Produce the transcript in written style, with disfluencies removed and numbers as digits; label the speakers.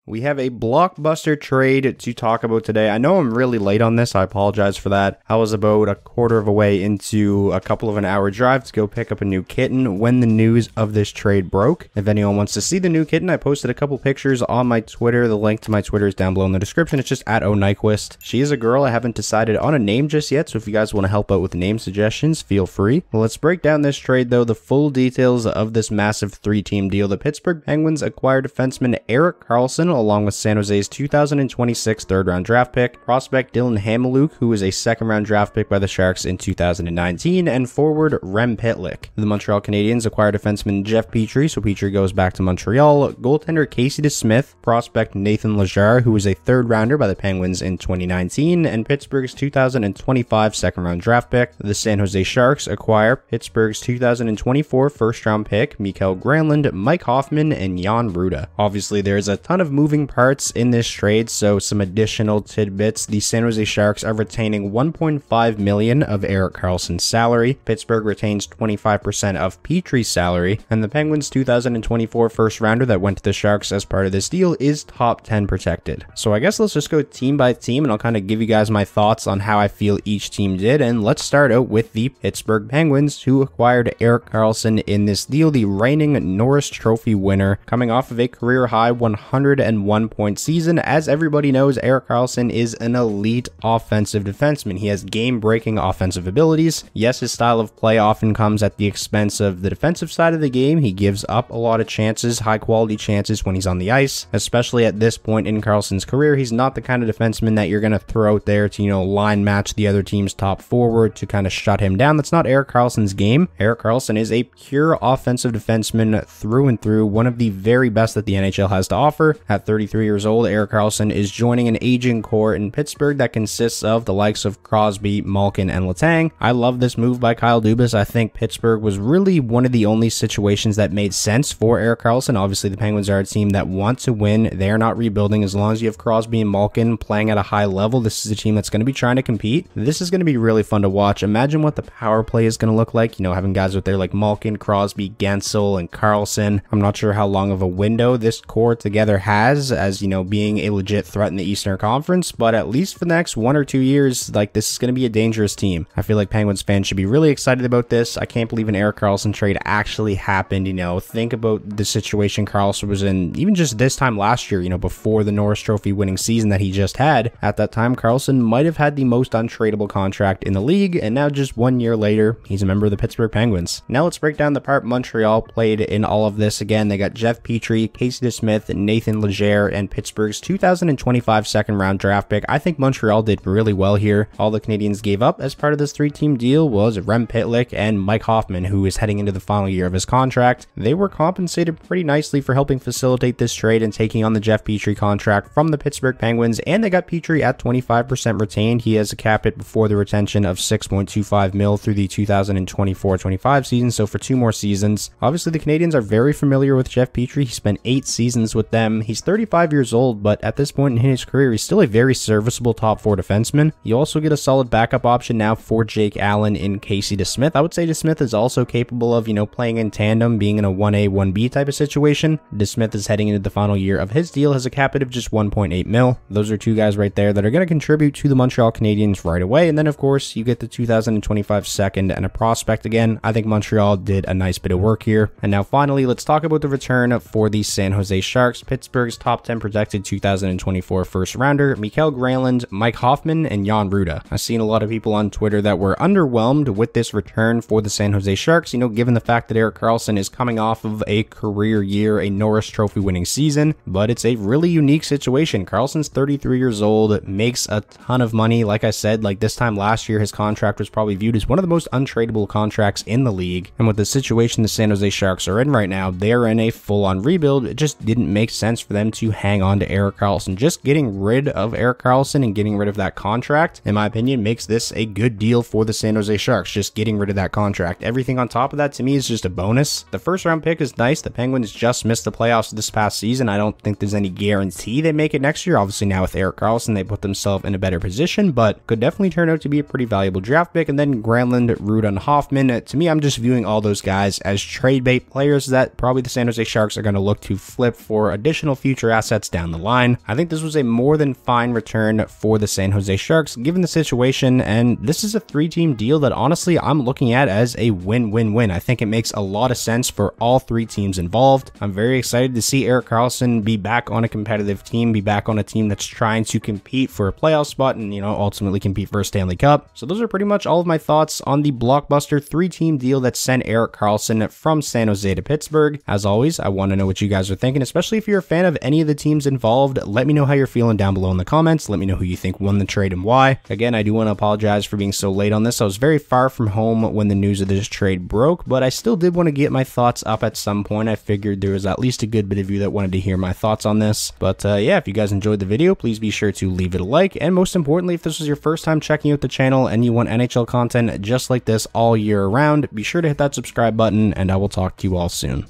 Speaker 1: We have a blockbuster trade to talk about today. I know I'm really late on this. I apologize for that. I was about a quarter of a way into a couple of an hour drive to go pick up a new kitten when the news of this trade broke. If anyone wants to see the new kitten, I posted a couple pictures on my Twitter. The link to my Twitter is down below in the description. It's just at @ONyquist. She is a girl. I haven't decided on a name just yet, so if you guys want to help out with name suggestions, feel free. Well, let's break down this trade though. The full details of this massive three-team deal. The Pittsburgh Penguins acquired defenseman Erik Karlsson along with San Jose's 2026 third-round draft pick, prospect Dylan Hamiluk, who was a second-round draft pick by the Sharks in 2019, and forward Rem Pitlick. The Montreal Canadiens acquired defenseman Jeff Petrie, so Petrie goes back to Montreal, goaltender Casey DeSmith, prospect Nathan Leger, who was a third-rounder by the Penguins in 2019, and Pittsburgh's 2025 second-round draft pick. The San Jose Sharks acquire Pittsburgh's 2024 first-round pick, Mikael Granlund, Mike Hoffman, and Jan Rutta. Obviously, there's a ton of moving parts in this trade, so some additional tidbits. The San Jose Sharks are retaining $1.5 million of Erik Karlsson's salary. Pittsburgh retains 25% of Petrie's salary, and the Penguins' 2024 first rounder that went to the Sharks as part of this deal is top 10 protected. So I guess let's just go team by team, and I'll kind of give you guys my thoughts on how I feel each team did. And let's start out with the Pittsburgh Penguins, who acquired Erik Karlsson in this deal, the reigning Norris Trophy winner, coming off of a career-high 101-point season. As everybody knows, Erik Karlsson is an elite offensive defenseman. He has game-breaking offensive abilities. Yes, his style of play often comes at the expense of the defensive side of the game. He gives up a lot of chances, high-quality chances when he's on the ice, especially at this point in Karlsson's career. He's not the kind of defenseman that you're going to throw out there to, line match the other team's top forward to kind of shut him down. That's not Erik Karlsson's game. Erik Karlsson is a pure offensive defenseman through and through, one of the very best that the NHL has to offer. At 33 years old, Erik Karlsson is joining an aging core in Pittsburgh that consists of the likes of Crosby, Malkin, and Letang. I love this move by Kyle Dubas. I think Pittsburgh was really one of the only situations that made sense for Erik Karlsson. Obviously, the Penguins are a team that want to win. They're not rebuilding. As long as you have Crosby and Malkin playing at a high level, this is a team that's going to be trying to compete. This is going to be really fun to watch. Imagine what the power play is going to look like, having guys out there like Malkin, Crosby, Gensel, and Karlsson. I'm not sure how long of a window this core together has as, being a legit threat in the Eastern Conference, but at least for the next 1 or 2 years, this is going to be a dangerous team. I feel like Penguins fans should be really excited about this. I can't believe an Erik Karlsson trade actually happened. Think about the situation Karlsson was in even just this time last year, before the Norris Trophy winning season that he just had. At that time, Karlsson might have had the most untradeable contract in the league, and now just 1 year later, he's a member of the Pittsburgh Penguins. Now let's break down the part Montreal played in all of this. Again, they got Jeff Petrie, Casey DeSmith, Nathan Leger, and Pittsburgh's 2025 second-round draft pick. I think Montreal did really well here. All the Canadiens gave up as part of this three-team deal was Rem Pitlick and Mike Hoffman, who is heading into the final year of his contract. They were compensated pretty nicely for helping facilitate this trade and taking on the Jeff Petrie contract from the Pittsburgh Penguins, and they got Petrie at 25% retained. He has a cap hit before the retention of $6.25 million through the 2024-25 season, so for 2 more seasons. Obviously, the Canadiens are very familiar with Jeff Petrie. He spent 8 seasons with them. He's 35 years old, but at this point in his career, he's still a very serviceable top 4 defenseman. You also get a solid backup option now for Jake Allen in Casey DeSmith. I would say DeSmith is also capable of, playing in tandem, being in a 1A, 1B type of situation. DeSmith is heading into the final year of his deal, has a cap hit of just $1.8 million. Those are 2 guys right there that are going to contribute to the Montreal Canadiens right away. And then, of course, you get the 2025 second and a prospect again. I think Montreal did a nice bit of work here. And now, finally, let's talk about the return for the San Jose Sharks. Pittsburgh's top 10 protected 2024 first rounder, Mikael Granlund, Mike Hoffman, and Jan Rutta. I've seen a lot of people on Twitter that were underwhelmed with this return for the San Jose Sharks, given the fact that Erik Karlsson is coming off of a career year, a Norris Trophy winning season, but it's a really unique situation. Karlsson's 33 years old, makes a ton of money. Like I said, this time last year, his contract was probably viewed as one of the most untradeable contracts in the league, and with the situation the San Jose Sharks are in right now, they're in a full-on rebuild. It just didn't make sense for them to hang on to Erik Karlsson. Just getting rid of Erik Karlsson and getting rid of that contract, in my opinion, makes this a good deal for the San Jose Sharks. Just getting rid of that contract. Everything on top of that, to me, is just a bonus. The first round pick is nice. The Penguins just missed the playoffs this past season. I don't think there's any guarantee they make it next year. Obviously, now with Erik Karlsson, they put themselves in a better position, but could definitely turn out to be a pretty valuable draft pick. And then Granlund, Rutta, and Hoffman. To me, I'm just viewing all those guys as trade bait players that probably the San Jose Sharks are going to look to flip for additional future future assets down the line. I think this was a more than fine return for the San Jose Sharks given the situation, and this is a 3-team deal that honestly I'm looking at as a win-win-win. I think it makes a lot of sense for all 3 teams involved. I'm very excited to see Erik Karlsson be back on a competitive team, be back on a team that's trying to compete for a playoff spot and, ultimately compete for a Stanley Cup. So those are pretty much all of my thoughts on the blockbuster 3-team deal that sent Erik Karlsson from San Jose to Pittsburgh. As always, I want to know what you guys are thinking, especially if you're a fan of any of the teams involved. Let me know how you're feeling down below in the comments. Let me know who you think won the trade and why. Again, I do want to apologize for being so late on this. I was very far from home when the news of this trade broke, but I still did want to get my thoughts up at some point. I figured there was at least a good bit of you that wanted to hear my thoughts on this. But yeah, if you guys enjoyed the video, please be sure to leave it a like. And most importantly, if this was your first time checking out the channel and you want NHL content just like this all year round, be sure to hit that subscribe button, and I will talk to you all soon.